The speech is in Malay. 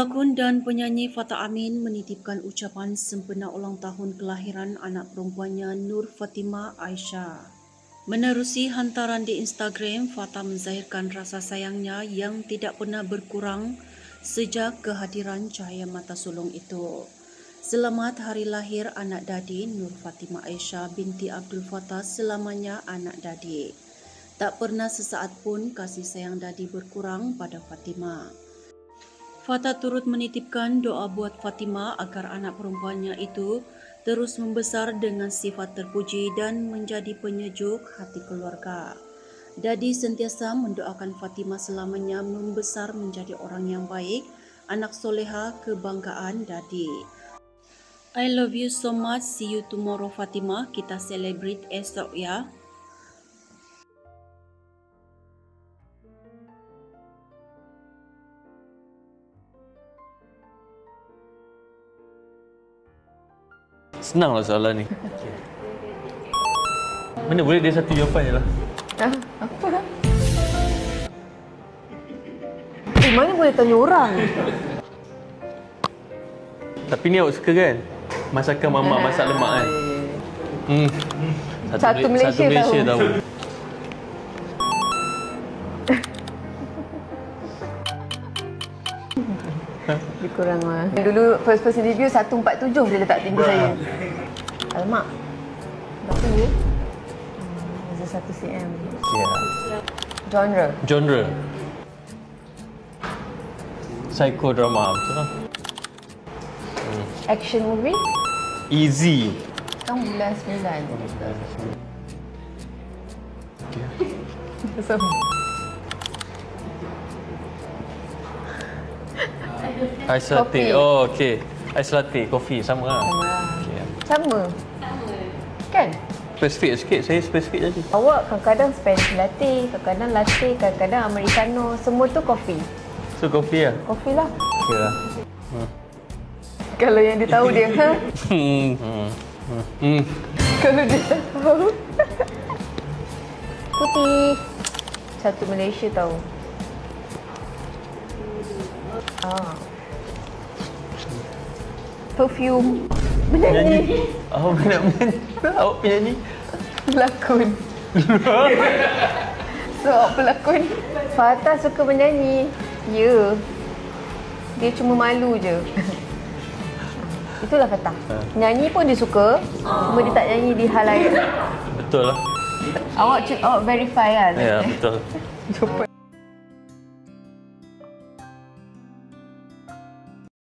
Pelakon dan penyanyi Fatah Amin menitipkan ucapan sempena ulang tahun kelahiran anak perempuannya Nur Fatimah Aisyah. Menerusi hantaran di Instagram, Fatah menzahirkan rasa sayangnya yang tidak pernah berkurang sejak kehadiran cahaya mata sulung itu. Selamat hari lahir anak dadi Nur Fatimah Aisyah binti Abdul Fattah, selamanya anak dadi. Tak pernah sesaat pun kasih sayang dadi berkurang pada Fatimah. Fatah turut menitipkan doa buat Fatimah agar anak perempuannya itu terus membesar dengan sifat terpuji dan menjadi penyejuk hati keluarga. Dadi sentiasa mendoakan Fatimah selamanya membesar menjadi orang yang baik, anak soleha kebanggaan Dadi. I love you so much. See you tomorrow Fatimah. Kita celebrate esok ya. Senanglah soalan ni. Mana boleh dia satu jawapan je lah. Apa? Mana boleh tanya orang? Tapi ni awak suka kan? Masakan mamak masak lemak kan? Satu Malaysia tahu. Lebih kurang lah. Dulu first debut 147 dia letak tinggi saya. Alamak. Berapa dia? Masa 1 cm. Yeah. Genre. Psychodrama, betul lah. Action movie? Easy. Sekarang bulan 9. Okay. So, Ais latte. Oh, okey. Ais latte, kopi sama lah. Okay. Sama. Kan? Spesifik sikit, saya spesifik tadi. Awak kadang-kadang Spanish latte, kadang-kadang latte, kadang-kadang americano, semua tu kopi. So, kopi lah? Kopi lah. Okey lah. Kalau yang dia tahu dia, Kalau dia tahu. Putih. Satu Malaysia tahu. Perfume. Menyanyi. Awak nak menyanyi? Awak penyanyi? Pelakon. So, awak pelakon. Fatah suka menyanyi. Ya. Dia cuma malu je. Itulah Fatah. Nyanyi pun dia suka. Cuma dia tak nyanyi di halayak. Betul lah. Awak verify lah. Ya, betul. Jumpa.